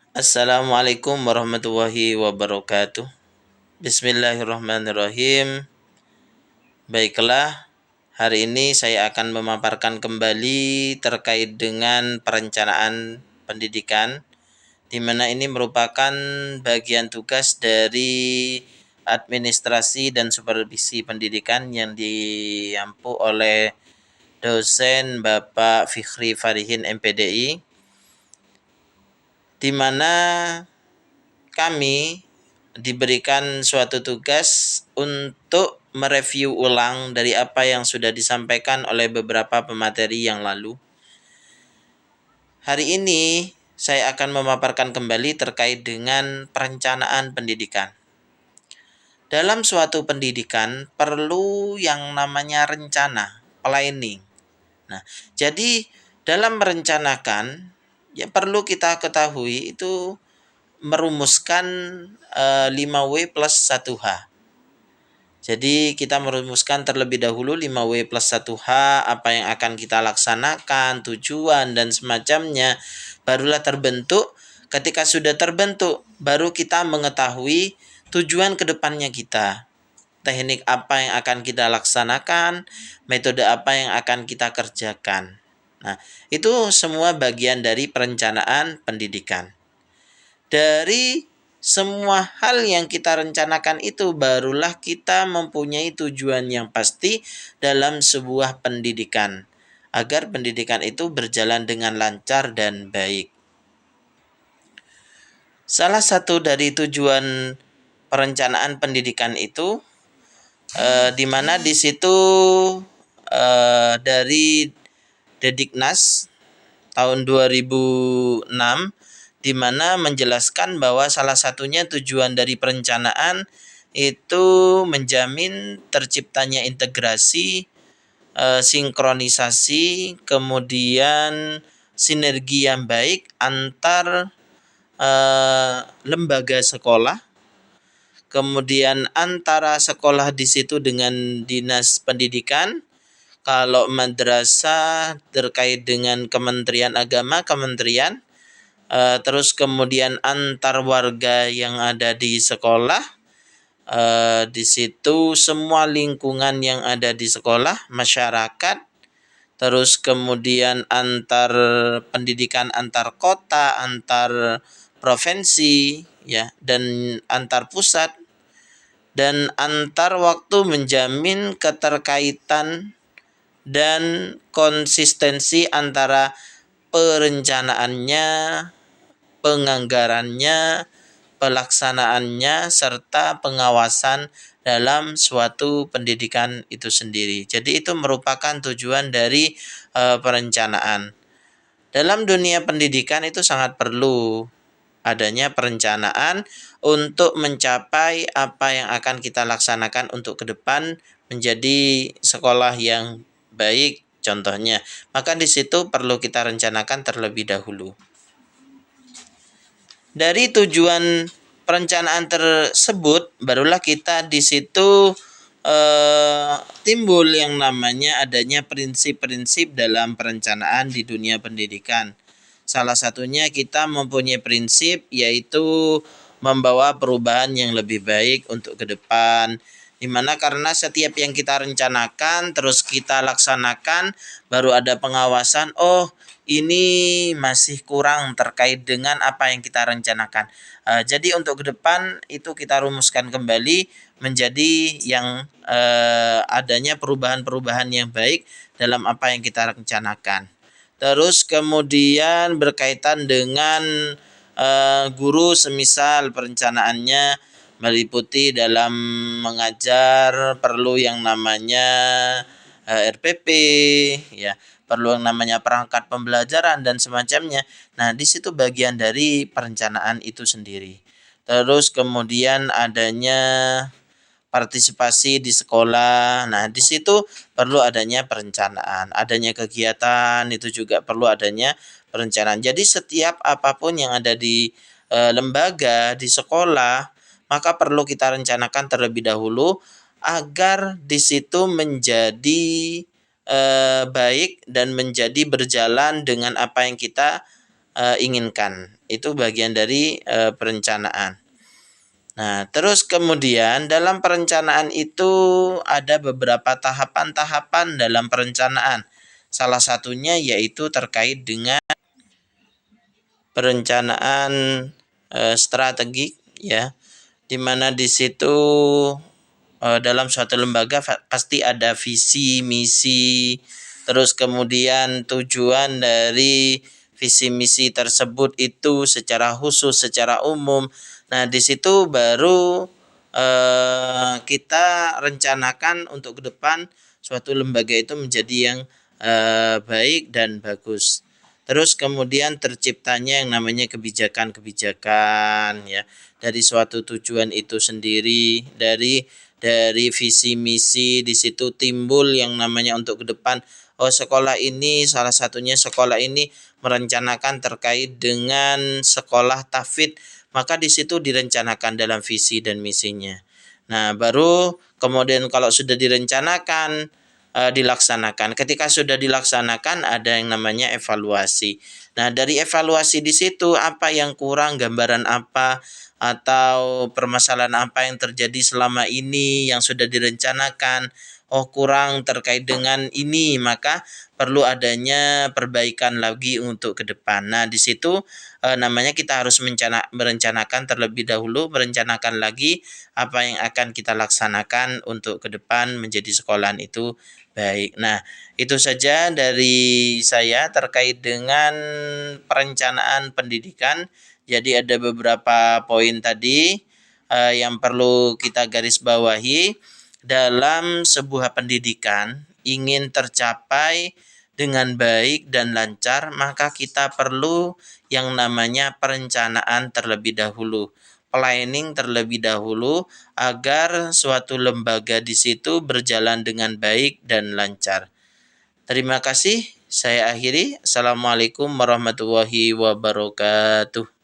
Assalamualaikum warahmatullahi wabarakatuh. Bismillahirrahmanirrahim. Baiklah, hari ini saya akan memaparkan kembali terkait dengan perencanaan pendidikan, di mana ini merupakan bagian tugas dari administrasi dan supervisi pendidikan yang diampu oleh dosen Bapak Fikri Farihin MPDI, di mana kami diberikan suatu tugas untuk mereview ulang dari apa yang sudah disampaikan oleh beberapa pemateri yang lalu. Hari ini saya akan memaparkan kembali terkait dengan perencanaan pendidikan. Dalam suatu pendidikan perlu yang namanya rencana, planning. Nah, jadi dalam merencanakan ya perlu kita ketahui itu merumuskan 5W plus 1H. Jadi kita merumuskan terlebih dahulu 5W plus 1H, apa yang akan kita laksanakan, tujuan, dan semacamnya. Barulah terbentuk. Ketika sudah terbentuk, baru kita mengetahui tujuan ke depannya kita. Teknik apa yang akan kita laksanakan, metode apa yang akan kita kerjakan. Nah, itu semua bagian dari perencanaan pendidikan. Dari semua hal yang kita rencanakan itu barulah kita mempunyai tujuan yang pasti dalam sebuah pendidikan, agar pendidikan itu berjalan dengan lancar dan baik. Salah satu dari tujuan perencanaan pendidikan itu di mana di situ dari Dediknas tahun 2006, di mana menjelaskan bahwa salah satunya tujuan dari perencanaan itu menjamin terciptanya integrasi, sinkronisasi, kemudian sinergi yang baik antar lembaga sekolah, kemudian antara sekolah di situ dengan dinas pendidikan. Kalau madrasah terkait dengan Kementerian Agama, kementerian, terus kemudian antar warga yang ada di sekolah, di situ semua lingkungan yang ada di sekolah, masyarakat, terus kemudian antar pendidikan antar kota, antar provinsi, ya, dan antar pusat, dan antar waktu, menjamin keterkaitan dan konsistensi antara perencanaannya, penganggarannya, pelaksanaannya, serta pengawasan dalam suatu pendidikan itu sendiri. Jadi itu merupakan tujuan dari perencanaan. Dalam dunia pendidikan itu sangat perlu adanya perencanaan untuk mencapai apa yang akan kita laksanakan untuk ke depan menjadi sekolah yang baik contohnya. Maka di situ perlu kita rencanakan terlebih dahulu. Dari tujuan perencanaan tersebut barulah kita di situ timbul yang namanya adanya prinsip-prinsip dalam perencanaan di dunia pendidikan. Salah satunya kita mempunyai prinsip yaitu membawa perubahan yang lebih baik untuk ke depan. Dimana karena setiap yang kita rencanakan terus kita laksanakan baru ada pengawasan, oh ini masih kurang terkait dengan apa yang kita rencanakan. Jadi untuk ke depan itu kita rumuskan kembali menjadi yang adanya perubahan-perubahan yang baik dalam apa yang kita rencanakan. Terus kemudian berkaitan dengan guru, semisal perencanaannya meliputi dalam mengajar perlu yang namanya RPP, ya, perlu yang namanya perangkat pembelajaran dan semacamnya. Nah, di situ bagian dari perencanaan itu sendiri. Terus kemudian adanya partisipasi di sekolah. Nah, di situ perlu adanya perencanaan, adanya kegiatan itu juga perlu adanya perencanaan. Jadi setiap apapun yang ada di lembaga, di sekolah, maka perlu kita rencanakan terlebih dahulu agar di situ menjadi baik dan menjadi berjalan dengan apa yang kita inginkan. Itu bagian dari perencanaan. Nah, terus kemudian dalam perencanaan itu ada beberapa tahapan-tahapan dalam perencanaan. Salah satunya yaitu terkait dengan perencanaan strategik, ya, di mana di situ dalam suatu lembaga pasti ada visi, misi, terus kemudian tujuan dari visi misi tersebut itu secara khusus, secara umum. Nah, di situ baru kita rencanakan untuk ke depan suatu lembaga itu menjadi yang baik dan bagus. Terus kemudian terciptanya yang namanya kebijakan-kebijakan, ya, dari suatu tujuan itu sendiri, dari visi misi. Di situ timbul yang namanya untuk ke depan, oh sekolah ini, salah satunya sekolah ini merencanakan terkait dengan sekolah tahfidz, maka di situ direncanakan dalam visi dan misinya. Nah, baru kemudian kalau sudah direncanakan, dilaksanakan. Ketika sudah dilaksanakan, ada yang namanya evaluasi. Nah, dari evaluasi di situ apa yang kurang, gambaran apa atau permasalahan apa yang terjadi selama ini yang sudah direncanakan. Oh, kurang terkait dengan ini, maka perlu adanya perbaikan lagi untuk ke depan. Nah, di situ namanya kita harus merencanakan terlebih dahulu, merencanakan lagi apa yang akan kita laksanakan untuk ke depan menjadi sekolahan itu baik. Nah, itu saja dari saya terkait dengan perencanaan pendidikan. Jadi ada beberapa poin tadi yang perlu kita garis bawahi. Dalam sebuah pendidikan ingin tercapai dengan baik dan lancar, maka kita perlu yang namanya perencanaan terlebih dahulu, planning terlebih dahulu agar suatu lembaga di situ berjalan dengan baik dan lancar. Terima kasih. Saya akhiri. Assalamualaikum warahmatullahi wabarakatuh.